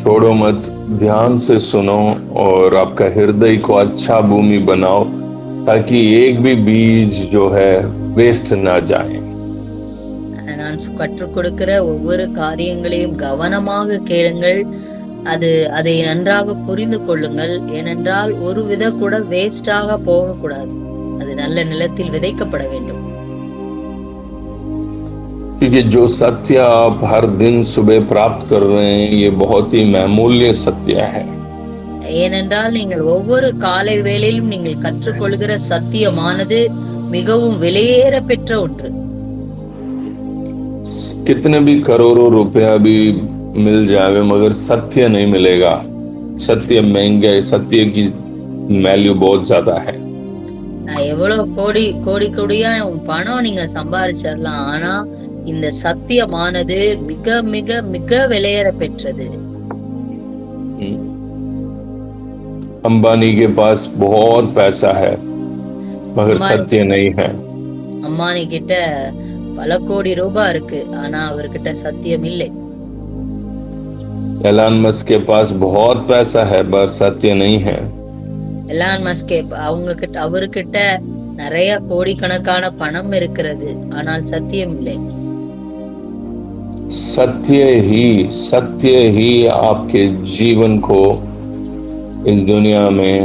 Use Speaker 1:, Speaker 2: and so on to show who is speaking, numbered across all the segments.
Speaker 1: छोड़ो मत, ध्यान से सुनो और आपका हृदय को अच्छा भूमि बनाओ, ताकि एक भी बीज जो है वेस्ट ना जाए.
Speaker 2: நான் கற்றுக் கொடுக்கிற ஒவ்வொரு காரியங்களையும் கவனமாக கேளுங்கள். அதை நன்றாக புரிந்து கொள்ளுங்கள். ஏனென்றால் ஒரு வித கூட வேஸ்டாக போகக்கூடாது. அது நல்ல நிலத்தில் விதைக்கப்பட வேண்டும்.
Speaker 1: क्योंकि जो सत्य आप हर दिन सुबह प्राप्त कर रहे हैं, ये बहुत ही महमूल्य सत्य है.
Speaker 2: ஏனென்றால் நீங்கள் ஒவ்வொரு காலை வேளையிலும் நீங்கள் கற்றுக்கொள்கிற சத்தியமானது மிகவும் விலையேற பெற்ற ஒன்று.
Speaker 1: कितने भी करोड़ों रुपया भी मिल जावे, मगर सत्य नहीं मिलेगा. सत्य महंगा है, सत्य की वैल्यू बहुत ज्यादा है.
Speaker 2: எவ்வளவு கோடி கோடி கோடியா பணம் நீங்க சம்பாதிச்சிடலாம், ஆனா இந்த சத்தியமானது மிக மிக மிக விலையேற பெற்றது.
Speaker 1: अंबानी के पास बहुत पैसा है, मगर सत्य नहीं है.
Speaker 2: அம்பானி கிட்ட பல கோடி ரூபாய் இருக்கு, ஆனா அவர்கிட்ட சத்தியம் இல்லை.
Speaker 1: एलन मस्क के पास बहुत पैसा है, पर सत्य नहीं है.
Speaker 2: எலான் மஸ்க் அவர்கிட்ட நிறைய கோடிக்கணக்கான பணம் இருக்கிறது, ஆனால் சத்தியம் இல்லை.
Speaker 1: सत्य ही आपके जीवन को इस दुनिया में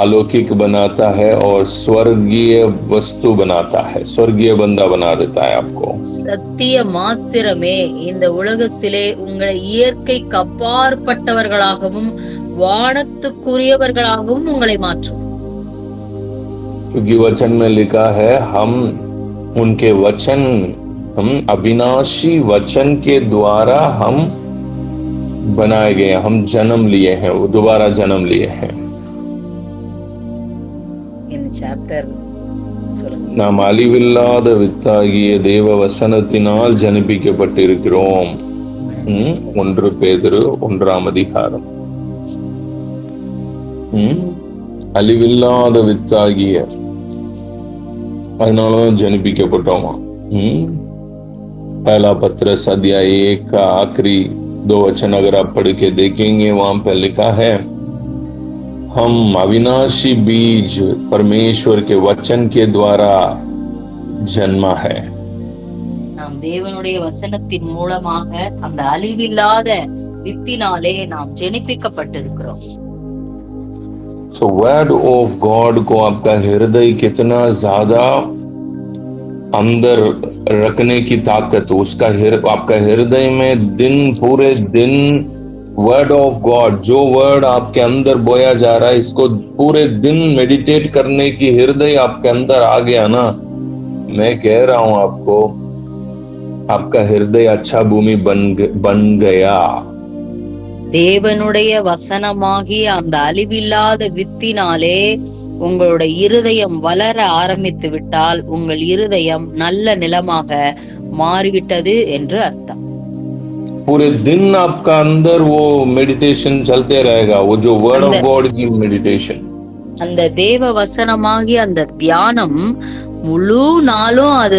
Speaker 1: अलौकिक बनाता है और स्वर्गीय वस्तु बनाता है, स्वर्गीय बंदा बना देता है आपको.
Speaker 2: சத்திய மாத்திரமே இந்த உலகத்திலே உங்களை இயற்கைக்கு அப்பாற்பட்டவர்களாகவும் வானத்துக்குரியவர்களாகவும் உங்களை மாற்றும்.
Speaker 1: क्योंकि वचन में लिखा है, हम उनके वचन, हम अविनाशी वचन के द्वारा हम बनाए गए, हम जन्म लिए हैं, वो दोबारा जन्म लिए हैं.
Speaker 2: இந்த சாப்டர் சொல்லுங்க.
Speaker 1: நாம் அழிவில்லாத வித்தாகிய தேவ வசனத்தினால் ஜனிப்பிக்கப்பட்டிருக்கிறோம். 1 பேதுரு 1ஆம் அதிகாரம். அழிவில்லாத வித்தாகிய, அதனாலதான் ஜனிப்பிக்கப்பட்டோமா. पहला पत्रस अध्याय 1 का आखिरी 2 वचन अगर आप पढ़ के देखेंगे, वहां पर लिखा है, हम अविनाशी बीज परमेश्वर के वचन के द्वारा जन्मा है.
Speaker 2: நாம் தேவனுடைய வசனத்தின் மூலமாக அந்த அழிவில்லாத வித்தினாலே நாம் ஜெனிப்பிக்கப்பட்டிருக்கிறோம்.
Speaker 1: So word of God को आपका हृदय कितना ज्यादा अंदर रखने की ताकत, उसका आपका हृदय में पूरे दिन वर्ड ऑफ गॉड, जो वर्ड आपके अंदर बोया जा रहा है, इसको पूरे दिन मेडिटेट करने की हृदय आपके अंदर आ गया ना, मैं कह रहा हूं आपको, आपका हृदय अच्छा भूमि बन गया.
Speaker 2: தேவனுடைய வசனமாகிய அந்த அழிவில்லாத வித்தினாலே உங்களுடைய இருதயம் வளர ஆரம்பித்து விட்டால் உங்கள் இருதயம் நல்ல நிலமாக மாறிவிட்டது என்று அர்த்தம்.
Speaker 1: पूरे दिन आपका अंदर वो मेडिटेशन चलते रहेगा, वो जो वर्ड ऑफ गॉड की मेडिटेशन.
Speaker 2: அந்த தேவ வசனமாகிய அந்த தியானம் முழு நாளும் அது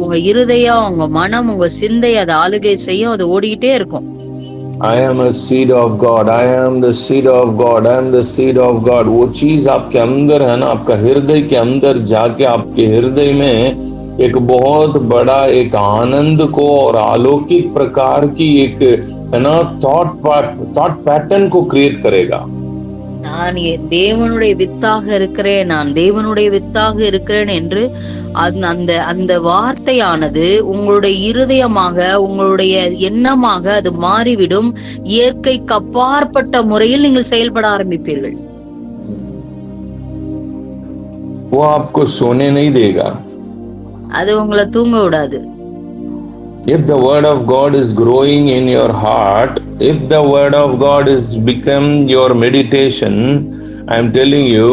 Speaker 2: உங்க இருதயம், உங்க மனம், உங்க சிந்தை அதை ஆளுகை செய்யும், அது ஓடிக்கிட்டே இருக்கும்.
Speaker 1: I am a seed of God, I am the seed of God, I am the seed of God. वो चीज आपके अंदर है ना, आपका हृदय के अंदर जाके आपके हृदय में एक बहुत बड़ा एक आनंद को और अलौकिक प्रकार की एक है ना थॉट पैटर्न को क्रिएट करेगा.
Speaker 2: நான் தேவனுடைய வித்தாக இருக்கிறேன், நான் தேவனுடைய வித்தாக இருக்கிறேன் என்று அந்த அந்த வார்த்தையானது உங்களுடைய இருதயமாக, உங்களுடைய எண்ணமாக அது மாறிவிடும். இயற்கைக்கு அப்பாற்பட்ட முறையில் நீங்கள் செயல்பட ஆரம்பிப்பீர்கள்.
Speaker 1: वो आपको सोने नहीं देगा.
Speaker 2: அது உங்களை தூங்க விடாது.
Speaker 1: If the word of God is growing in your heart, if the word of God is become your meditation, I am telling you,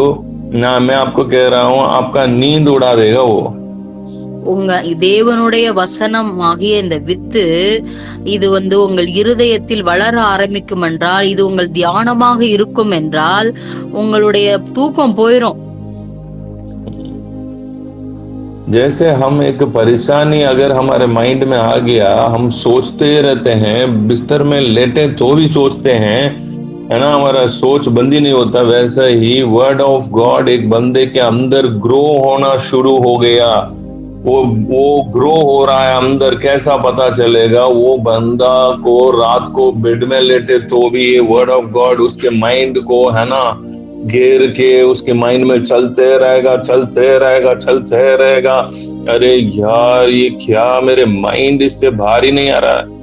Speaker 1: मैं आपको कह रहा हूं, आपका नींद उड़ा देगा वो.
Speaker 2: உங்க தேவனுடைய வசனம் ஆகிய இந்த வித்து இது உங்கள் இருதயத்தில் வளர ஆரம்பிக்கும் என்றால், இது உங்கள் தியானமாக இருக்கும் என்றால் உங்களுடைய தூக்கம் போயிரும்.
Speaker 1: जैसे हम एक परेशानी अगर हमारे माइंड में आ गया, हम सोचते रहते हैं, बिस्तर में लेटे तो भी सोचते हैं, है ना, हमारा सोच बंद ही नहीं होता। वैसा ही वर्ड ऑफ गॉड एक बंदे के अंदर ग्रो होना शुरू हो गया। वो ग्रो हो रहा है अंदर, कैसा पता चलेगा? वो बंदा को रात को बेड में लेटे तो भी ये वर्ड ऑफ गॉड उसके माइंड को, है ना, घेर के उसके माइंड में चलते रहेगा, चलते रहेगा, चलते रहेगा। अरे यार, ये क्या, मेरे माइंड इससे भारी नहीं आ रहा है।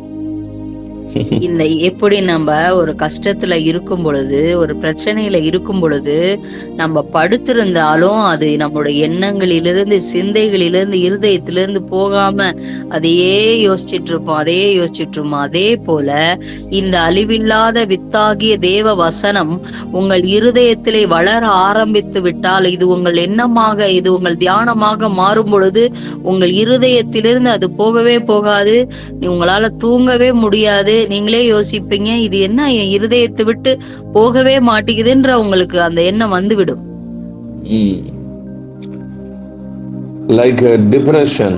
Speaker 2: இந்த எப்படி நம்ம ஒரு கஷ்டத்துல இருக்கும் பொழுது, ஒரு பிரச்சனையில இருக்கும் பொழுது, நம்ம படுத்திருந்தாலும் அது நம்மளுடைய எண்ணங்களிலிருந்து, சிந்தைகளிலிருந்து, இருதயத்திலிருந்து போகாம அதையே யோசிச்சுட்டு இருப்போம், அதையே யோசிச்சுட்டு இருப்போம். அதே போல இந்த அழிவில்லாத வித்தாகிய தேவ வசனம் உங்கள் இருதயத்திலே வளர ஆரம்பித்து விட்டால், இது உங்கள் எண்ணமாக, இது உங்கள் தியானமாக மாறும் பொழுது உங்கள் இருதயத்திலிருந்து அது போகவே போகாது. உங்களால தூங்கவே முடியாது. நீங்களே யோசிப்பீங்க, இது என்ன என் இருதயத்தை விட்டு போகவே மாட்டேங்குதுன்ற உங்களுக்கு அந்த எண்ணம் வந்துவிடும்.
Speaker 1: लाइक डिप्रेशन,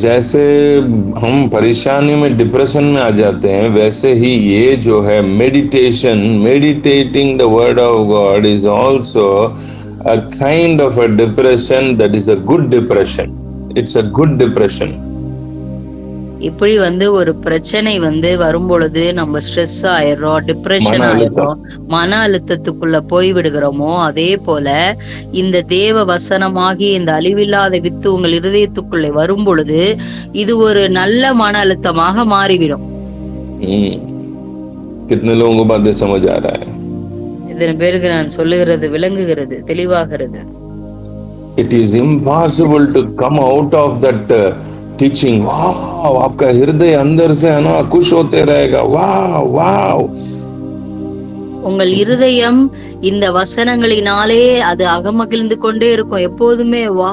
Speaker 1: जैसे हम परेशानी में डिप्रेशन में आ जाते हैं, वैसे ही ये जो है meditation, meditating the word of God is also a kind of a depression that is a good depression. It's a good depression.
Speaker 2: இப்படி ஒரு பிரச்சனை வரும் பொழுது நம்ம ஸ்ட்ரெஸ் ஆயிடுறோம், டிப்ரெஷன் ஆயிடுறோம், மன அழுத்தத்துக்குள்ள போய் விடுகிறோமோ, அதே போல இந்த தேவ வசனமாகி இந்த அழிவில்லாத வித்து உங்கள் இருதயத்துக்குள்ளே வரும் பொழுது இது ஒரு நல்ல மன அழுத்தமாக மாறிவிடும்.
Speaker 1: कितने लोगों को बातें समझ आ रहा है?
Speaker 2: இத்தனை பேருக்கு நான் சொல்லுகிறது விளங்குகிறது, தெளிவாகிறது.
Speaker 1: It is impossible to come out of that teaching. वाह, आपका हृदय अंदर से, है ना, खुश होते रहेगा। वाह वाह,
Speaker 2: உங்கள் இருதயம் இந்த வசனங்களினாலே அது அகமகிழ்ந்து கொண்டே இருக்கும் எப்போதுமே. வா,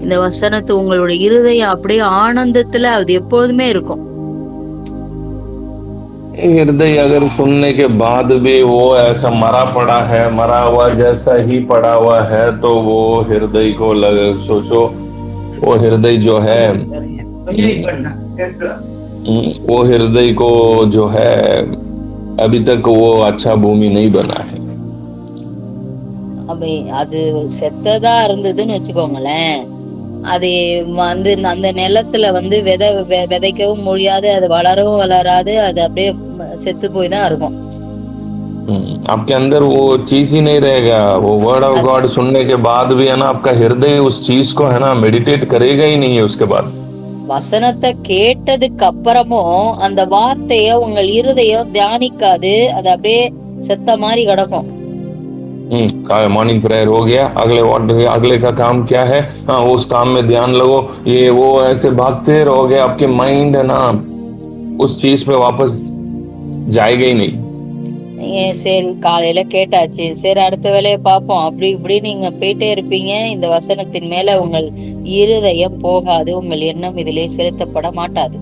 Speaker 2: இந்த வசனத்தை உங்களுடைய இருதயம் அப்படியே ஆனந்தத்துல அது எப்போதுமே இருக்கும்.
Speaker 1: हृदय अगर सुनने के बाद भी वो ऐसा मरा पड़ा है, मरा हुआ जैसा ही पड़ा हुआ है, तो वो हृदय को सोचो, वो हृदय जो है, वो हृदय को जो है अभी तक वो अच्छा भूमि नहीं बना है.
Speaker 2: அது செத்ததா இருந்ததுன்னு வச்சுக்கோங்களேன், அது அந்த நிலத்துல விதைக்கவும் முடியாது, அது வளரவும் வளராது, அது அப்படியே செத்து போய் தான் இருக்கும்.
Speaker 1: आपके अंदर वो चीज ही नहीं रहेगा। वो वर्ड ऑफ गॉड सुनने के बाद भी, है ना, आपका हृदय उस चीज को, है ना, मेडिटेट करेगा ही नहीं है उसके बाद.
Speaker 2: வசனத்தை கேட்டதுக்கு அப்புறமும் அந்த வார்த்தைய உங்கள் இருதயம் தியானிக்காது, அது அப்படியே செத்த மாதிரி கிடக்கும்.
Speaker 1: मॉर्निंग प्रेयर हो गया, अगले का काम क्या है? हाँ, उस काम में ध्यान लगो, ये वो ऐसे भागते रहोगे, आपके माइंड, है ना, उस चीज पे वापस जाएगा ही नहीं.
Speaker 2: சரி, காலையில கேட்டாச்சு, சரி அடுத்த வேலையை பார்ப்போம், அப்படி இப்படி நீங்க போயிட்டே இருப்பீங்க. இந்த வசனத்தின் மேல உங்கள் இருதயம் போகாது, உங்கள் எண்ணம் இதிலே செலுத்தப்பட மாட்டாது.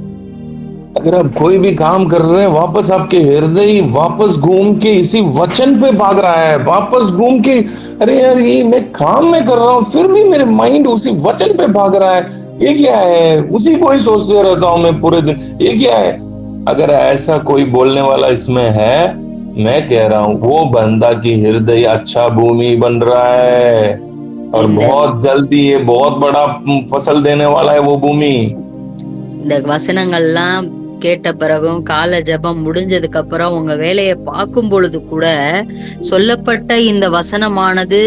Speaker 1: अगर आप कोई भी काम कर रहे हैं, वापस आपके हृदय वापस घूम के इसी वचन पे भाग रहा है, वापस घूम के, अरे यार, ये मैं काम में कर रहा हूँ, फिर भी मेरे माइंड उसी वचन पे भाग रहा है, ये क्या है? उसी को ही सोचते रहता हूँ मैं पूरे दिन, ये क्या है? अगर ऐसा कोई बोलने वाला इसमें है, मैं कह रहा हूँ वो बंदा की हृदय अच्छा भूमि बन रहा है, और बहुत जल्दी ये बहुत बड़ा फसल देने वाला है वो भूमि.
Speaker 2: இந்த வசனங்கள்லாம் கேட்ட பிறகும், கால ஜபம் முடிஞ்சதுக்கு அப்புறம் உங்க வேலையை பார்க்கும் பொழுது கூட சொல்லப்பட்ட இந்த வசனமானது,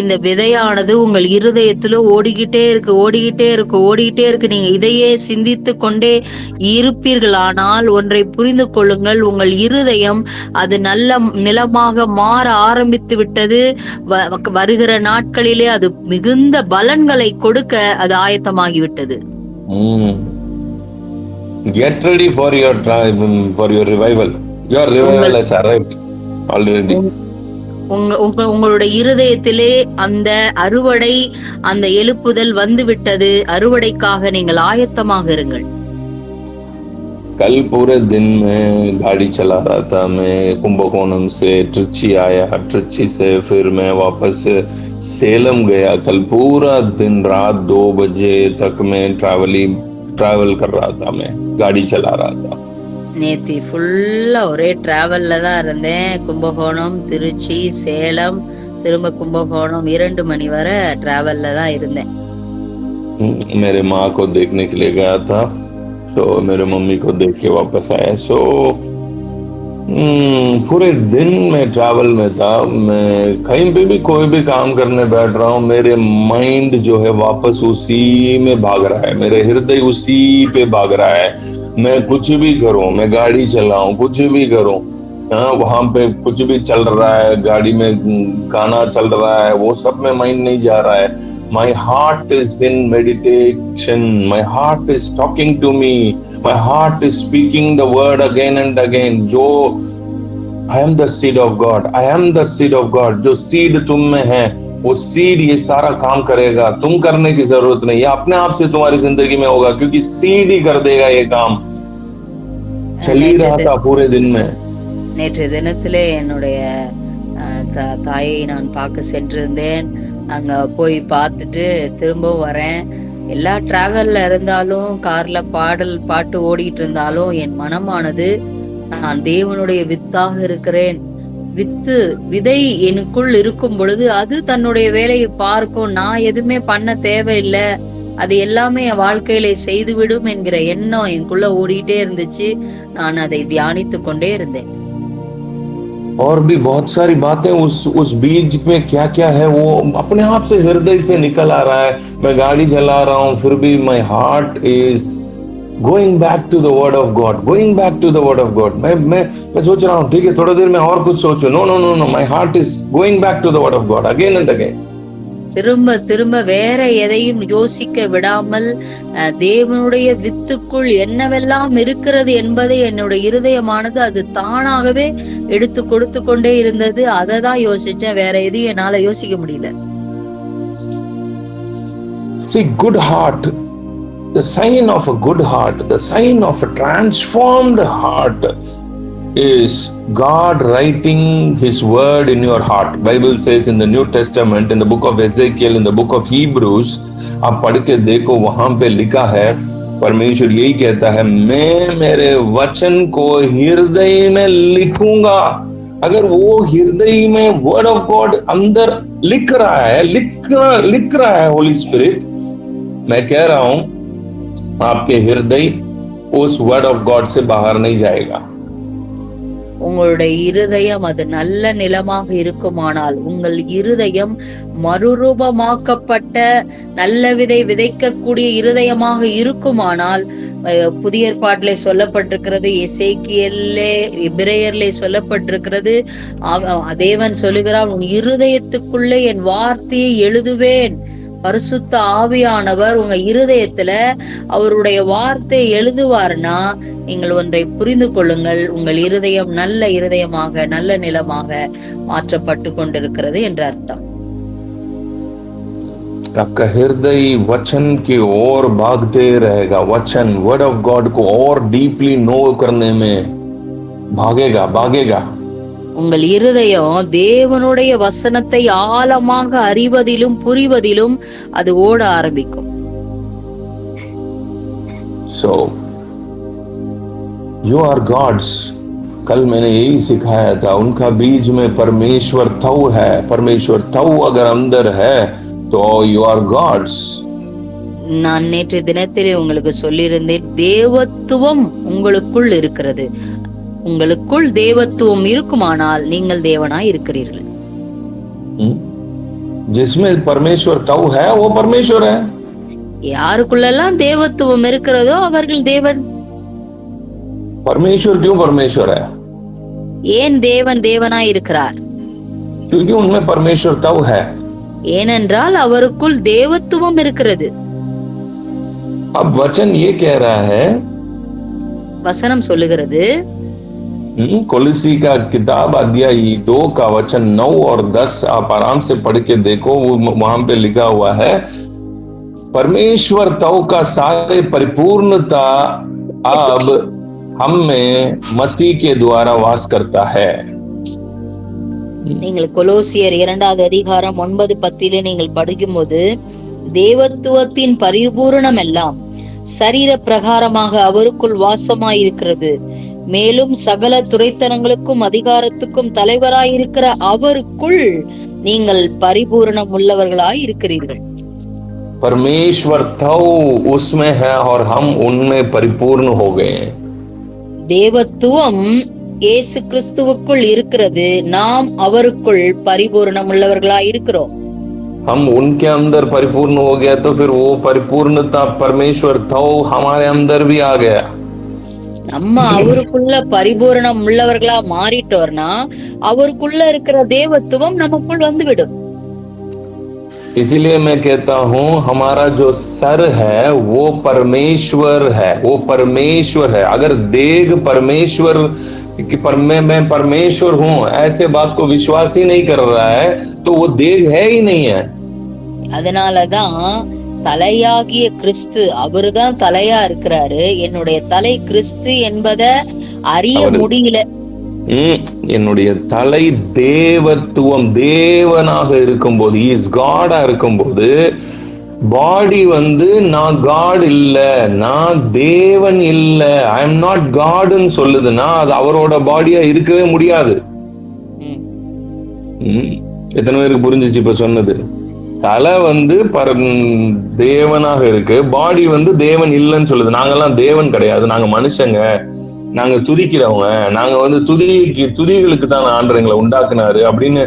Speaker 2: இந்த விதையானது உங்கள் இருதயத்துல ஓடிக்கிட்டே இருக்கு, ஓடிக்கிட்டே இருக்கு, ஓடிக்கிட்டே இருக்கு. நீங்க இதையே சிந்தித்து கொண்டே இருப்பீர்களானால் ஒன்றை புரிந்து கொள்ளுங்கள், உங்கள் இருதயம் அது நல்ல நிலமாக மாற ஆரம்பித்து விட்டது. வருகிற நாட்களிலே அது மிகுந்த பலன்களை கொடுக்க அது ஆயத்தமாகிவிட்டது.
Speaker 1: Get ready for your revival. Your revival has arrived already.
Speaker 2: உங்களுடைய இருதயத்திலே அந்த அறுவடை, அந்த எழுப்புதல் வந்து விட்டது. அறுவடைக்காக நீங்கள் ஆயத்தமாக இருங்கள்.
Speaker 1: कल पूरे दिन में गाड़ी चला रहा था मैं, कुंभकोणम से ट्रिची आया, ट्रिची से फिर मैं वापस सेलम गया कल पूरा दिन, रात 2 बजे तक मैं ट्रैवल कर रहा था, मैं गाड़ी चला रहा था.
Speaker 2: நேத்தி ஃபுல்லா ஒரே டிராவல்ல தான் இருந்தேன். கும்பகோணம், திருச்சி, சேலம், திரும்ப கும்பகோணம் 2 மணி வரை டிராவல்ல தான் இருந்தேன்.
Speaker 1: मेरे माँ को देखने के लिए गया था, तो मेरे मम्मी को देख के वापस आया. सो पूरे दिन में ट्रैवल में था. मैं कहीं पे भी कोई भी काम करने बैठ रहा हूँ, मेरे माइंड जो है वापस उसी में भाग रहा है, मेरे हृदय उसी पे भाग रहा है. मैं कुछ भी करूं, मैं गाड़ी चलाऊं, कुछ भी करूं, वहां पे कुछ भी चल रहा है, गाड़ी में गाना चल रहा है, वो सब में माइंड नहीं जा रहा है. My heart is in meditation. My heart is talking to me. My heart is speaking the word again and again. जो I am the seed of God. I am the seed of God. जो seed तुम में है, वो seed ये सारा काम करेगा. तुम करने की जरूरत नहीं, ये अपने आप से तुम्हारी जिंदगी में होगा, क्योंकि सीड ही कर देगा ये काम. चल ही रहा था पूरे दिन में.
Speaker 2: நேற்று தினத்திலே என்னுடைய தாயை நான் பார்க்க சென்றிருந்தேன். அங்க போய் பார்த்துட்டு திரும்பவும் வரேன். எல்லா டிராவல்ல இருந்தாலும், கார்ல பாட்டு ஓடிட்டு இருந்தாலும், என் மனமானது நான் தேவனுடைய வித்தாக இருக்கிறேன். விதை எனக்குள் இருக்கும் பொழுது அது தன்னுடைய வேலையை பார்க்கும். நான் எதுவுமே பண்ண தேவையில்லை, அது எல்லாமே என் வாழ்க்கையில செய்துவிடும் என்கிற எண்ணம் எனக்குள்ள ஓடிட்டே இருந்துச்சு. நான் அதை தியானித்து கொண்டே இருந்தேன்.
Speaker 1: और भी बहुत सारी बातें उस बीज में क्या क्या है वो अपने आप से हृदय से निकल आ रहा है. मैं गाड़ी चला रहा हूँ, फिर भी my heart is going back to the word of God, going back to the word of God. मैं सोच रहा हूँ, ठीक है थोड़ी देर में और कुछ सोचो. No no no no, my heart is going back to the word of God again and again.
Speaker 2: திரும்ப திரும்ப வேற எதையும் யோசிக்க விடாமல் தேவனுடைய வித்துக்குள் என்னவெல்லாம் இருக்கிறது என்பதை என்னுடைய இருதயமானது அது தானாகவே எடுத்து கொடுத்து கொண்டே இருந்தது. அதை தான் யோசிச்சேன், வேற எதையும் என்னால யோசிக்க முடியல.
Speaker 1: See, good heart, the sign of a good heart, the sign of a transformed heart is God writing His word in your heart. Bible says in the New Testament, in the book of Ezekiel, in the book of Hebrews, आप पढ़ के देखो, वहां पे लिखा है, परमेश्वर यही कहता है, मैं मेरे वचन को हृदय में लिखूंगा. अगर वो हृदय में वर्ड ऑफ गॉड अंदर लिख रहा है होली स्पिरिट, मैं कह रहा हूं आपके हृदय उस वर्ड ऑफ गॉड से बाहर नहीं जाएगा.
Speaker 2: உங்களுடைய இருதயம் அது நல்ல நிலமாக இருக்குமானால், உங்கள் இருதயம் மறுரூபமாக்கப்பட்ட நல்ல விதை விதைக்கக்கூடிய இருதயமாக இருக்குமானால், புதிய ஏற்பாட்டிலே சொல்லப்பட்டிருக்கிறது, எசேக்கியேலிலே, எபிரேயரிலே சொல்லப்பட்டிருக்கிறது, தேவன் சொல்லுகிறார், உன் இருதயத்துக்குள்ளே என் வார்த்தையை எழுதுவேன். பரிசுத்த ஆவியானவர் உங்க இருதயத்துல அவருடைய வார்த்தையை எழுதுவார்னா, நீங்கள் ஒன்றை புரிந்து கொள்ளுங்கள், உங்கள் இருதயம் நல்ல இருதயமாக நல்ல நிலமாக மாற்றப்பட்டு கொண்டிருக்கிறது என்ற அர்த்தம்.
Speaker 1: आपका हृदय वचन की ओर भागते रहेगा. वचन वर्ड ऑफ गॉड को और डीपली नो करने में भागेगा.
Speaker 2: உங்கள் இருதயம் தேவனுடைய வசனத்தை ஆழமாக அறிவதிலும் புரிவதிலும் அது ஓட ஆரம்பிக்கும்.
Speaker 1: So you are God's. कल मैंने यही सिखाया था, उनका बीज में परमेश्वर तव है. परमेश्वर तव अगर अंदर है तो you are God's.
Speaker 2: நான் நேற்று தினத்திலே உங்களுக்கு சொல்லியிருந்தேன், தேவத்துவம் உங்களுக்குள் இருக்கிறது. உங்களுக்குள் தேவத்துவம் இருக்குமானால் நீங்கள் தேவனாய் இருக்கிறீர்கள்.
Speaker 1: जिसमें परमेश्वर तव है वो परमेश्वर है.
Speaker 2: யாருக்குள்ளெல்லாம் தேவத்துவம் இருக்கிறதோ அவர்கள் தேவன்.
Speaker 1: परमेश्वर क्यों परमेश्वर है?
Speaker 2: ஏன் தேவன் தேவனாய் இருக்கிறார்?
Speaker 1: क्योंकि उनमें परमेश्वर तव है.
Speaker 2: ஏனென்றால் அவருக்குள் தேவத்துவம் இருக்கிறது.
Speaker 1: अब वचन ये कह रहा है,
Speaker 2: வசனம் சொல்லுகிறது,
Speaker 1: कोलोसी का किताब अध्याय 2 का वचन 9 और 10 आप आराम से पढ़ के देखो, वहां पे लिखा हुआ है, परमेश्वर तव का सारे परिपूर्णता अब हम में मसीह के द्वारा वास करता है.
Speaker 2: நீங்கள் கொலோசியர் 2வது அதிகாரம் 9-10 நீங்கள் படிக்கும்போது, தேவத்துவத்தின் பரிபூரணம் எல்லாம் சரீர பிரகாரமாக அவருக்குள் வாசமாயிருக்கிறது, மேலும் சகல துரைத்தனங்களுக்கும் அதிகாரத்துக்கும் தலைவராயிருக்கிற அவருக்குள் நீங்கள் பரிபூரணம் உள்ளவர்களாய் இருக்கிறீர்கள்.
Speaker 1: परमेश्वर तो उसमें है और हम उनमें परिपूर्ण हो गए।
Speaker 2: தேவத்துவம் இயேசு கிறிஸ்துவுக்குள் இருக்கிறது, நாம் அவருக்குள் பரிபூரணம் உள்ளவர்களாய் இருக்கிறோம்.
Speaker 1: हम उनके अंदर परिपूर्ण हो गया तो फिर वो परिपूर्णता परमेश्वर तो हमारे अंदर भी आ गया।
Speaker 2: நம்ம அவருக்குள்ள பரிபூரணம் உள்ளவர்களா மாறிட்டோம்னா அவருக்குள்ள இருக்கிற தேவத்துவம் நமக்குள் வந்துவிடும்.
Speaker 1: इसीलिए मैं कहता हूं हमारा जो सर है वो परमेश्वर है, वो परमेश्वर है। अगर देग परमेश्वर कि मैं परमेश्वर हूं ऐसे बात को विश्वास ही नहीं कर रहा है तो वो देग है ही नहीं है।
Speaker 2: அதனாலதான் தலையாகிய கிறிஸ்து, அவருதான் தலையா இருக்கிறாரு. என்னுடைய தலை கிறிஸ்து என்பதை அறிய முடியல.
Speaker 1: என்னுடைய தலை தேவத்துவம், தேவனாக இருக்கும்போது, இஸ் காடா இருக்கும்போது, பாடி நான் காட் இல்ல, நான் தேவன் இல்ல, ஐ எம் நாட் காட்னு சொல்லுதுன்னா அது அவரோட பாடியா இருக்கவே முடியாது. எத்தனை பேருக்கு புரிஞ்சிச்சு இப்ப சொன்னது? தலை தேவனாக இருக்கு, பாடி தேவன் இல்லைன்னு சொல்லுது. நாங்கெல்லாம் தேவன் கிடையாது, நாங்க மனுஷங்க, நாங்க துதிக்கிறவங்க, நாங்க துதிகளுக்கு தான் ஆண்டவங்களை உண்டாக்குனாரு அப்படின்னு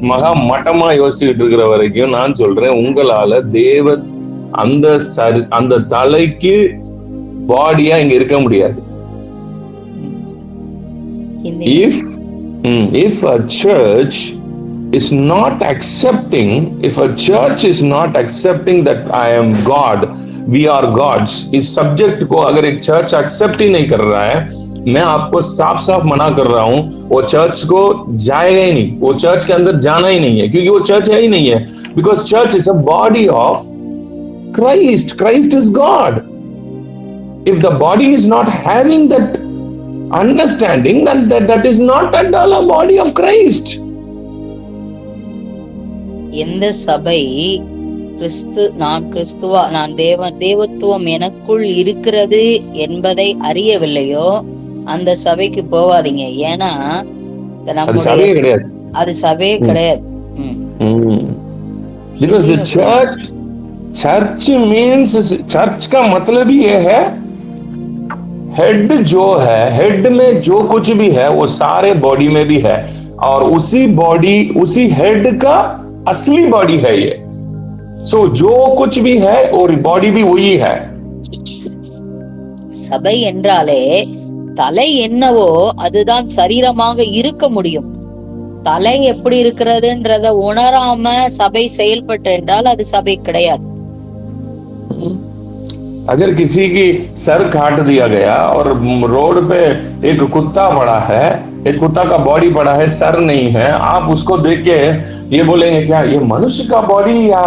Speaker 1: மகா மட்டமா யோசிச்சுட்டு இருக்கிற வரைக்கும் நான் சொல்றேன், உங்களால அந்த தலைக்கு பாடியா இங்க இருக்க முடியாது. If a church is not accepting, if a church is not accepting that I am God, we are gods, इस सब्जेक्ट को अगर एक चर्च एक्सेप्ट ही नहीं कर रहा है, मैं आपको साफ साफ मना कर रहा हूं, वो चर्च को जाएगा ही नहीं, वो चर्च के अंदर जाना ही नहीं है, क्योंकि वो चर्च है ही नहीं है। Because church is a body of Christ. Christ is God. If the body is not having that understanding, then that is not at all a body of Christ.
Speaker 2: எந்த சபை நான் கிறிஸ்துவா, நான் தேவத்துவம் எனக்குள் இருக்கிறது என்பதை அறியவில்லையோ அந்த சபைக்கு போவாதீங்க. ஏன்னா அது சபையே கிடையாது.
Speaker 1: Because the church means, church का मतलब ही ये है, हेड जो है, हेड में जो कुछ भी है वो सारे बॉडी में भी है, और उसी हेड का असली बॉडी है ये। सो जो कुछ भी है और बॉडी भी वही है।
Speaker 2: சபை என்றாலே தலை என்னவோ அதுதான் சரீரமாக இருக்க முடியும். தலை எப்படி இருக்கிறதுன்றத உணராம சபை செயல்பட்டு என்றால் அது சபை கிடையாது.
Speaker 1: अगर किसी की सर काट दिया गया और रोड पे एक कुत्ता पड़ा है, एक कुत्ता का बॉडी पड़ा है, सर नहीं है, आप उसको देख के ये बोलेंगे क्या ये मनुष्य का बॉडी या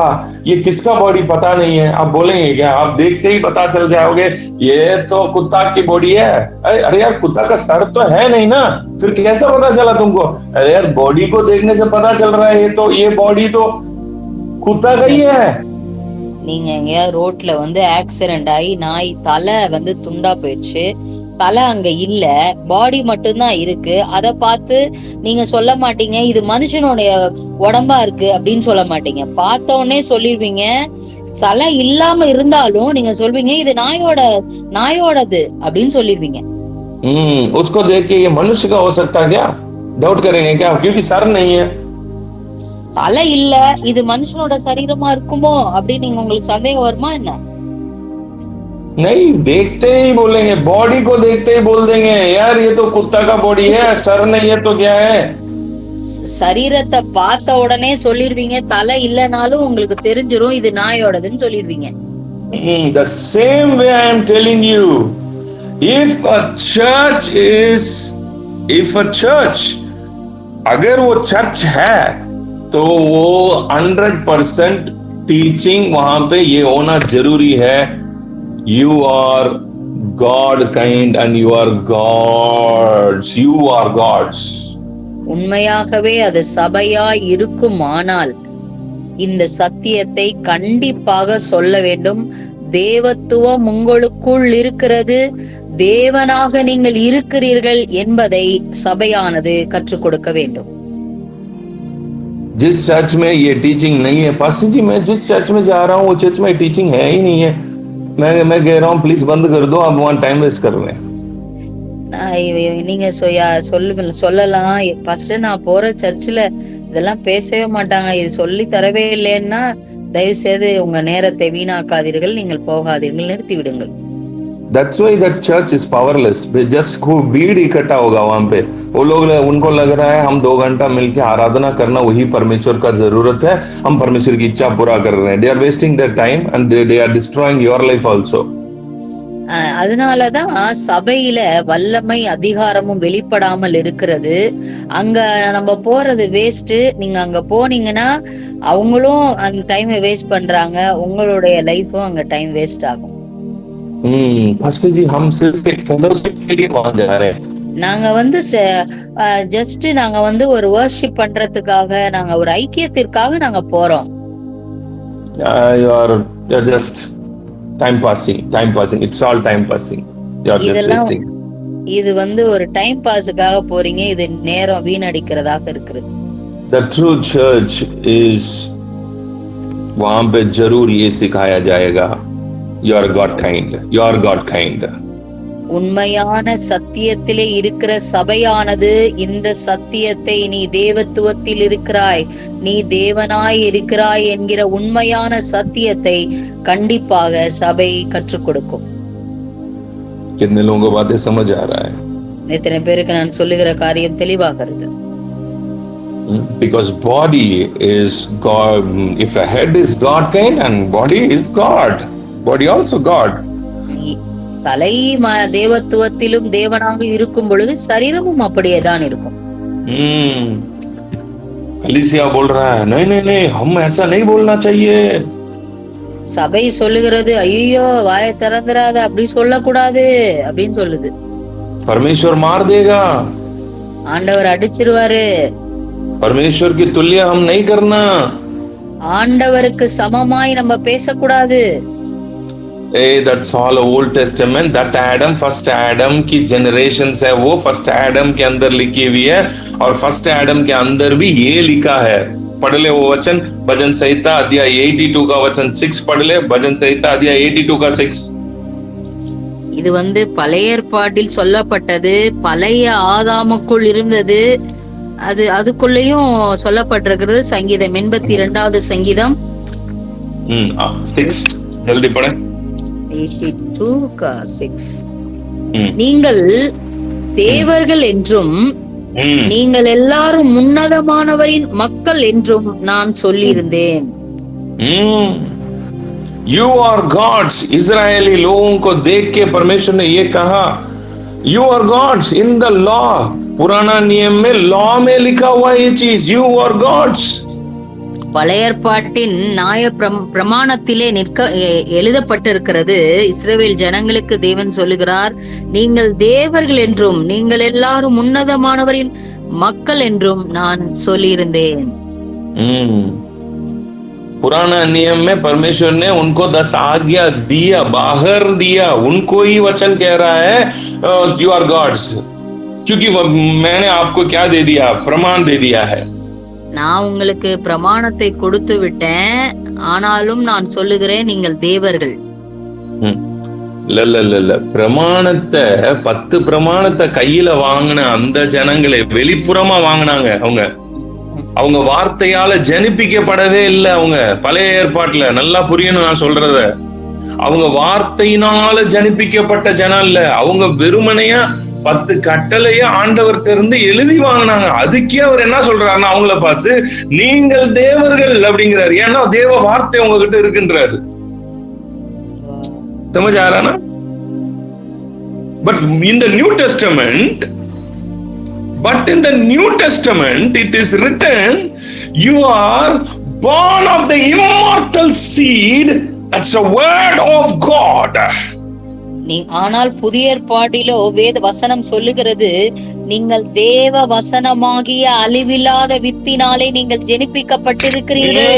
Speaker 1: ये किसका बॉडी पता नहीं है? आप बोलेंगे क्या? आप देखते ही पता चल जाओगे ये तो कुत्ता की बॉडी है। अरे यार कुत्ता का सर तो है नहीं ना, फिर कैसे पता चला तुमको? अरे यार बॉडी को देखने से पता चल रहा है ये बॉडी तो कुत्ता का ही है।
Speaker 2: நீங்க எங்கயா ரோட்ல ஆக்சிடென்ட் ஆகி நாய் தலை துண்டா போயிடுச்சு, தலை அங்க இல்ல, பாடி மட்டும்தான் இருக்கு. அத பார்த்து நீங்க சொல்ல மாட்டீங்க இது மனுஷனுடைய உடம்பா இருக்கு அப்படின்னு சொல்ல மாட்டீங்க. பார்த்த உடனே சொல்லிருவீங்க. தலை இல்லாம இருந்தாலும் நீங்க சொல்வீங்க இது நாயோடது அப்படின்னு சொல்லிருவீங்க.
Speaker 1: उसको देख के ये मनुष्य का हो सकता है क्या? डाउट करेंगे क्या? क्योंकि सर नहीं है,
Speaker 2: தலை இல்ல, இது மனுஷனோட சரீரமா இருக்குமோ அப்படின்னு நீங்க உங்களுக்கு சந்தேகம் வருமா என்ன?
Speaker 1: नहीं, देखते ही बोलेंगे, बॉडी को देखते ही बोल देंगे यार ये तो कुत्ता का बॉडी है, सर नहीं है तो क्या है?
Speaker 2: சரீரத்தை பார்த்த உடனே சொல்லிடுவீங்க. தலை இல்லனாலும் உங்களுக்கு தெரிஞ்சிரும் இது நாயோடதுன்னு சொல்லிடுவீங்க.
Speaker 1: The same way I am telling you, if a church अगर वो चर्च है तो वो 100% टीचिंग वहां पे ये होना जरूरी है, you are God kind and you are gods,
Speaker 2: உண்மையாகவே அது சபையாய் இருக்குமானால் இந்த சத்தியத்தை கண்டிப்பாக சொல்ல வேண்டும். தேவத்துவம் உங்களுக்குள் இருக்கிறது, தேவனாக நீங்கள் இருக்கிறீர்கள் என்பதை சபையானது கற்றுக் கொடுக்க வேண்டும்.
Speaker 1: जिस चर्च में ये टीचिंग नहीं है, पास्टर जी मैं जिस चर्च में जा रहा हूँ वो चर्च में टीचिंग है ही नहीं है, मैं कह रहा हूँ प्लीज बंद कर दो, आप वहां टाइम वेस्ट कर रहे हैं.
Speaker 2: நீங்க சொல்லலாம், ஃபர்ஸ்ட் நான் போற சர்ச்சில் இதெல்லாம் பேசவே மாட்டாங்க, இது சொல்லி தரவே இல்லைன்னா தயவு செய்து உங்க நேரத்தை வீணாக்காதீர்கள், நீங்கள் போகாதீர்கள், நிறுத்தி விடுங்கள்.
Speaker 1: That's why that church is powerless. Just भीड़ इकट्ठा होगा वहां पे, वो लोग उनको लग रहा है हम 2 घंटा मिलके आराधना करना वही परमेश्वर का जरूरत है, हम परमेश्वर की इच्छा पूरा कर रहे हैं. They are wasting their time and they are destroying your life also.
Speaker 2: அதனாலதான் சபையில வல்லமை அதிகாரமும் வெளிப்படாமல் இருக்கிறது. அங்க நம்ம போறது வேஸ்ட். நீங்க அங்க போனீங்கன்னா அவங்களும் அந்த டைமை வேஸ்ட் பண்றாங்க, உங்களுடைய லைஃபும் அங்க டைம் வேஸ்ட் ஆகும்.
Speaker 1: पास्टर जी हम सिर्फ एक फेलोशिप के लिए वहां जा रहे हैं.
Speaker 2: நாங்க ஜஸ்ட் நாங்க ஒரு வர்ஷிப் பண்றதுக்காக, நாங்க ஒரு ஐக்கியத்திற்காக நாங்க போறோம்.
Speaker 1: You are just time passing. It's all time passing. You are just wasting.
Speaker 2: இது ஒரு டைம் பாஸுக்காக போறீங்க, இது நேரம் வீணடிக்கிறதாக இருக்கிறது.
Speaker 1: The true church is वहां पे जरूर ये सिखाया जाएगा, you are God kind.
Speaker 2: உண்மையான சத்தியத்திலே இருக்கிற சபையானது இந்த சத்தியத்தை நீ தேவத்துவத்தில் இருக்கிறாய், நீ தேவனாய் இருக்கிறாய் என்கிற உண்மையான சத்தியத்தை கண்டிப்பாக சபை கற்றுக் கொடுக்கும்.
Speaker 1: कितने लोगों को बातें समझ आ रहा है?
Speaker 2: எத்தனை பேருக்கு நான் சொல்லுகிற காரியம் தெளிவாகிறது?
Speaker 1: Because body is God. If a head is God kind and body is God, body also God.
Speaker 2: தலை தேவத்துவத்திலும் தேவனாக இருக்கும் பொழுது சரீரமும் அப்படியே தான் இருக்கும்.
Speaker 1: कलीसिया बोल रहा है नहीं हम ऐसा नहीं बोलना चाहिए.
Speaker 2: சபை சொல்லுகிறது ஐயோ வாயை திறந்துராத, அப்படி சொல்லக்கூடாது அப்படின்னு சொல்லுது.
Speaker 1: परमेश्वर मार देगा,
Speaker 2: ஆண்டவர் அடிச்சிருவாரு.
Speaker 1: परमेश्वर की तुल्य हम नहीं करना,
Speaker 2: ஆண்டவருக்கு சமமாய் நம்ம பேசக்கூடாது.
Speaker 1: Hey, that's all Old Testament. That Adam, first Adam की generations है वो, first Adam के अंदर लिखी हुई है और first Adam के अंदर भी ये लिखा है. पढ़ ले वो वचन, भजन संहिता अध्याय 82 का वचन 6 पढ़ ले, भजन संहिता अध्याय 82 का 6.
Speaker 2: இது பழைய ஏற்பாட்டில் சொல்லப்பட்டது, பழைய ஆதாமுக்குள் இருந்தது, அதுக்குள்ளேயும் சொல்லப்பட்டிருக்கிறது. சங்கீதம் 82வது சங்கீதம்
Speaker 1: 6 जल्दी पढ़े.
Speaker 2: 82 का 6. நீங்கள் தேவர்கள் என்றும் நீங்கள் எல்லாரும் உன்னதமானவரின் மக்கள் என்றும் நான் சொல்லியிருந்தேன்.
Speaker 1: You are gods. इजरायली लोगों को देख के परमेश्वर ने ये कहा, you are gods in the law. पुराना नियम में लॉ में लिखा हुआ ये चीज, you are gods.
Speaker 2: பழைய ஏற்பாட்டின் நியாய பிரமாணத்திலே எழுதப்பட்டிருக்கிறது. இஸ்ரவேல் ஜனங்களுக்கு தேவன் சொல்லுகிறார், நீங்கள் தேவர்கள் என்றும் நீங்கள் எல்லாரும் உன்னதமானவரின் மக்கள் என்றும் நான் சொல்லியிருந்தேன்.
Speaker 1: पुराना नियम में परमेश्वर ने उनको 10 आज्ञा दिया, बाहर दिया, उनको ही वचन कह रहा है यू आर गॉड्स, क्योंकि मैंने आपको क्या दे दिया, प्रमाण दे दिया है.
Speaker 2: நான் உங்களுக்கு பிரமாணத்தை கொடுத்து விட்டேன், ஆனாலும் நான் சொல்லுகிறேன் நீங்கள் தேவர்கள்.
Speaker 1: பிரமாணத்தை 10 பிரமாணத்தை கையில வாங்கின அந்த ஜனங்களை வெளிப்புறமா வாங்கினாங்க. அவங்க வார்த்தையால ஜனிப்பிக்கப்படவே இல்லை. அவங்க பழைய ஏற்பாட்டுல நல்லா புரியணும் நான் சொல்றத. அவங்க வார்த்தையினால ஜனிப்பிக்கப்பட்ட ஜனம் இல்ல, அவங்க வெறுமனையா 10 கட்டளைய ஆண்டவர்கிட்ட இருந்து எழுதி வாங்கினாங்க. அதுக்கே அவர் என்ன சொல்றாருன்னா அவங்கள பார்த்து நீங்கள் தேவர்கள் அப்படிங்கிறாரு. ஏன்னா தேவ வார்த்தை உங்ககிட்ட இருக்குன்றாரு. समझ आ रहा ना? But in the New Testament it is written, you are born of the immortal seed. That's a word of God.
Speaker 2: ஆனால் புதிய ஏற்பாட்டிலோ வேத வசனம் சொல்லுகிறது, நீங்கள் தேவ வசனமாகிய அழிவில்லாத வித்தினாலே நீங்கள் ஜெனிப்பிக்கப்பட்டிருக்கிறீர்கள்.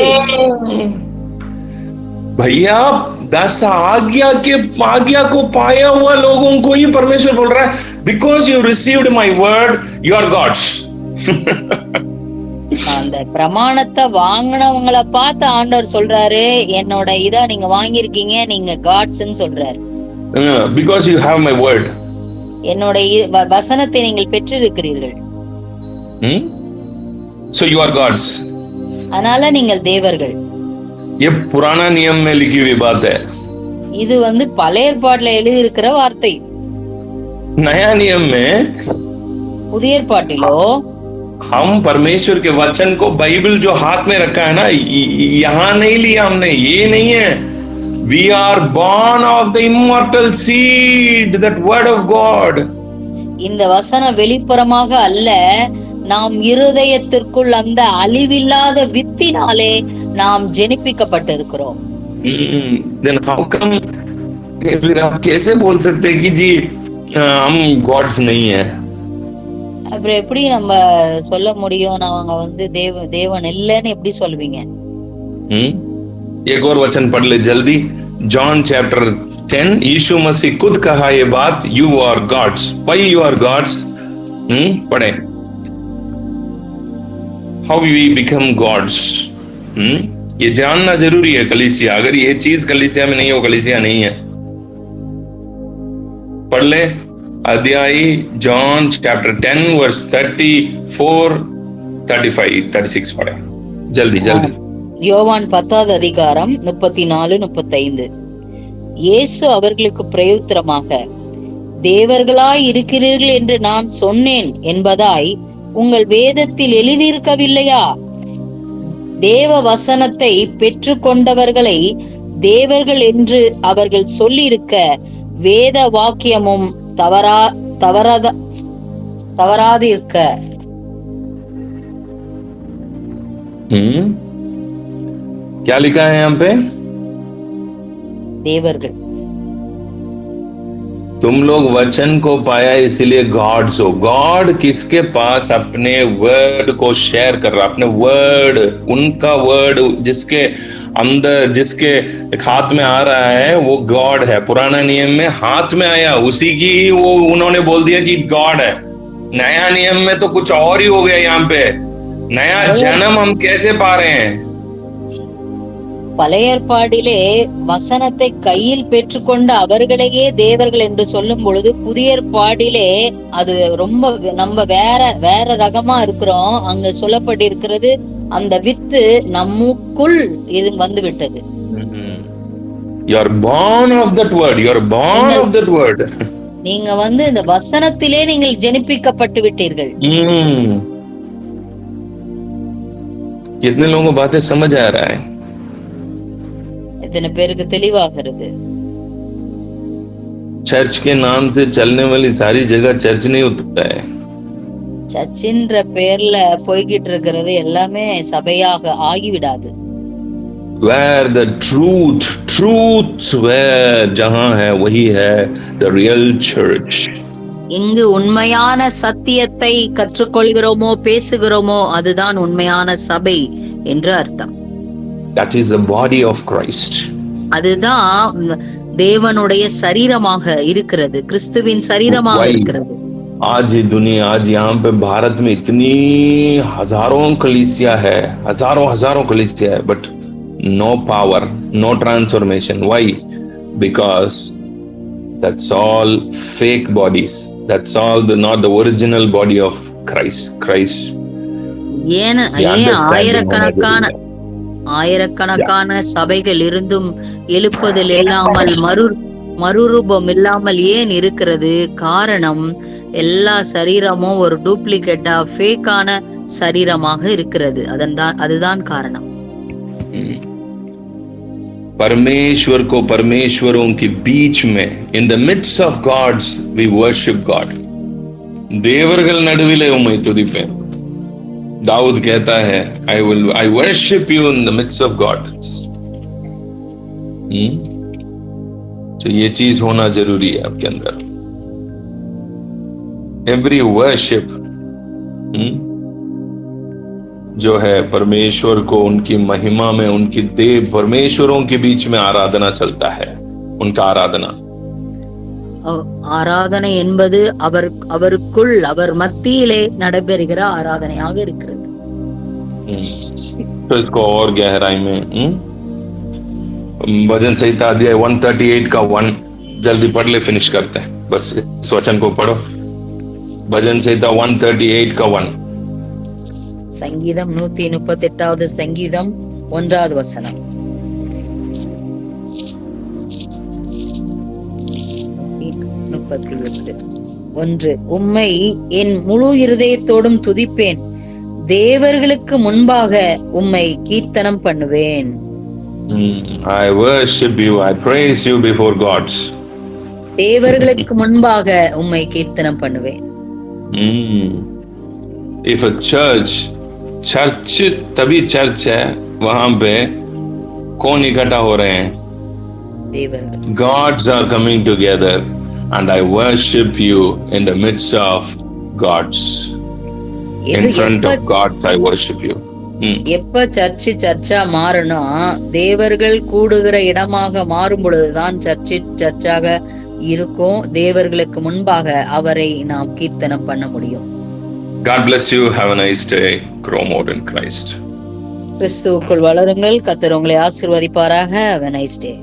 Speaker 1: भैया 10 आज्ञा को पाया हुआ लोगों को ही परमेश्वर बोल रहा है, because you received my word you are gods.
Speaker 2: அந்த பிரமாணத்தை வாங்கினவங்களை பார்த்து ஆண்டவர் சொல்றாரு, என்னோட இதா நீங்க வாங்கியிருக்கீங்க, நீங்க காட்ஸ்ன்னு சொல்றாரு.
Speaker 1: Because you have my word.
Speaker 2: என்னோட வசனத்தை நீங்கள் பெற்றிருக்கிறீர்கள்.
Speaker 1: So you are gods.
Speaker 2: அதனால நீங்கள் தேவர்கள்.
Speaker 1: ये पुराना नियम में लिखी हुई बात है.
Speaker 2: இது பழைய ஏற்பாட்டுல எழுதி இருக்கிற வார்த்தை.
Speaker 1: नया नियम में
Speaker 2: புதிய ஏற்பாட்டிலோ
Speaker 1: हम परमेश्वर के वचन को, बाइबल जो हाथ में रखा है ना, यहां नहीं लिया हमने, ये नहीं है. We are born of the immortal seed, that word of God.
Speaker 2: இந்த வசனம் வெளிப்புறமாக அல்ல, நாம் இருதயத்திற்குள் அந்த அழிவில்லாத வித்தினாலே நாம் ஜெனிப்பிக்கப்பட்டிருக்கிறோம்.
Speaker 1: Then how come फिर आप कैसे बोल सकते हैं कि जी हम गॉड्स नहीं है?
Speaker 2: அப்புறம் எப்படி நம்ம சொல்ல முடியும் நாங்க தேவன் இல்லைன்னு எப்படி சொல்லுவீங்க?
Speaker 1: एक और वचन पढ़ ले जल्दी. जॉन चैप्टर 10, यीशु मसीह खुद कहा ये बात, you are gods. Why you are gods? पढ़े. How we become gods. ये जानना जरूरी है कलीसिया. अगर ये चीज कलीसिया में नहीं हो, कलीसिया नहीं है. पढ़ ले अध्याय जॉन चैप्टर 10 वर्स 34, 35, 36 पढ़े जल्दी जल्दी.
Speaker 2: யோவான் 10வது அதிகாரம் 34, 35. இயேசு அவர்களுக்கு பிரயுத்தரமாக, தேவர்களாய் இருக்கிறீர்கள் என்று நான் சொன்னேன் என்பதாய் உங்கள் வேதத்தில் எழுதியிருக்கவில்லையா? தேவ வசனத்தை பெற்று கொண்டவர்களை தேவர்கள் என்று அவர்கள் சொல்லியிருக்க வேத வாக்கியமும் தவறாது இருக்க.
Speaker 1: क्या लिखा है यहाँ पे?
Speaker 2: देवர்கள்.
Speaker 1: तुम लोग वचन को पाया इसलिए गॉड्स हो. गॉड किसके पास अपने वर्ड को शेयर कर रहा? अपने वर्ड, उनका वर्ड जिसके अंदर, जिसके हाथ में आ रहा है, वो गॉड है. पुराना नियम में हाथ में आया, उसी की वो उन्होंने बोल दिया कि गॉड है. नया नियम में तो कुछ और ही हो गया. यहाँ पे नया जन्म हम कैसे पा रहे हैं?
Speaker 2: பழைய ஏற்பாடிலே வசனத்தை கையில் பெற்றுக்கொண்ட அவர்களையே தேவர்கள் என்று சொல்லும் பொழுது, புதிய ஏற்பாடிலே அது ரொம்ப நம்ம வேற ரகமா இருக்கிறோம். அங்க சொல்லப்பட்டிருக்கிறது, அந்த வித்து நமக்குள் வந்து விட்டது.
Speaker 1: You are born of that word. You are born of that word.
Speaker 2: நீங்க இந்த வசனத்திலே நீங்கள் ஜெனிப்பிக்கப்பட்டு விட்டீர்கள்.
Speaker 1: कितने लोगों को बातें समझ आ रहा है?
Speaker 2: इतने பேருக்கு தெளிவாகிறது.
Speaker 1: चर्च के नाम से चलने वाली सारी जगह चर्च नहीं होता है.
Speaker 2: சர்ச்சின்ற பேர்ல போய்கிட்டு இருக்கிறது எல்லாமே சபையாக ஆகிவிடாது.
Speaker 1: Where the truth where जहां है वही है the real church.
Speaker 2: இங்கு உண்மையான சத்தியத்தை கற்றுக்கொள்கிறோமோ பேசுகிறோமோ அதுதான் உண்மையான சபை என்று அர்த்தம்.
Speaker 1: That is the body of Christ.
Speaker 2: அதுதான் தேவனுடைய சரீரமாக இருக்கிறது, கிறிஸ்துவின் சரீரமாக இருக்கிறது.
Speaker 1: आज ये दुनिया, आज यहाँ पे भारत में इतनी हजारों कलीसिया है, हजारों कलीसिया है, but no power, no transformation. Why? Because that's all fake bodies. That's all not the original body of Christ.
Speaker 2: ஏன் ஆயிரக்கணக்கான சபைகள் இருந்தும் எழுப்புதல் இல்லாமல் மறுரூபம் இல்லாமல் ஏன் இருக்கிறது? காரணம், எல்லா சரீரமும் ஒரு டூப்ளிகேட்டா ஃபேக்கான சரீரமாக இருக்கிறது. அதுதான் காரணம்.
Speaker 1: परमेश्वर को परमेश्वरों के बीच में, in the midst of gods we worship God. தேவர்கள் நடுவிலே உம்மை துதிப்பேன். दाऊद कहता है, I worship you in the midst of God. तो ये चीज होना जरूरी है आपके अंदर। एवरी वर्शिप जो है परमेश्वर को उनकी महिमा में, उनकी देव परमेश्वरों के बीच में आराधना चलता है, उनका आराधना।
Speaker 2: ஆராதனை என்பது அவருக்குள் அவர் மத்தியிலே நடைபெறுகிற ஆராதனையாக இருக்கிறது।
Speaker 1: तो इसको और गहराई में भजन संहिता अध्याय 138 का 1 जल्दी पढ़ ले, फिनिश करते हैं, बस इस वचन को पढ़ो। भजन संहिता 138 का 1।
Speaker 2: சங்கீதம் 138வது சங்கீதம் 1வது வசனம்। ஒன்று, உம்மை என் முழு இருதயத்தோடும் துதிப்பேன், தேவர்களுக்கு முன்பாக உம்மை கீர்த்தனம் பண்ணுவேன்।
Speaker 1: I worship you, I praise you before gods.
Speaker 2: தேவர்களுக்கு முன்பாக உம்மை கீர்த்தனம் பண்ணுவேன்।
Speaker 1: If a church तभी चर्च है, वहां पे कौन इकट्ठा हो रहे हैं?
Speaker 2: தேவர்கள்।
Speaker 1: Gods are coming together and I worship you in the midst of gods. In front of gods I worship you.
Speaker 2: எப்ப சர்ச்சா மாறணும், தேவர்கள் கூடுகிற இடமாக மாறும் பொழுதுதான் சர்ச்சாக இருக்கும்। தேவர்களுக்கு முன்பாக அவரை நாம் கீர்த்தனம் பண்ண முடியும்।
Speaker 1: God bless you. Have a nice day. Grow more in Christ.
Speaker 2: கிறிஸ்துவுக்குள் வளருங்கள். கர்த்தர் உங்களை ஆசீர்வதிப்பாராக. Have a nice day.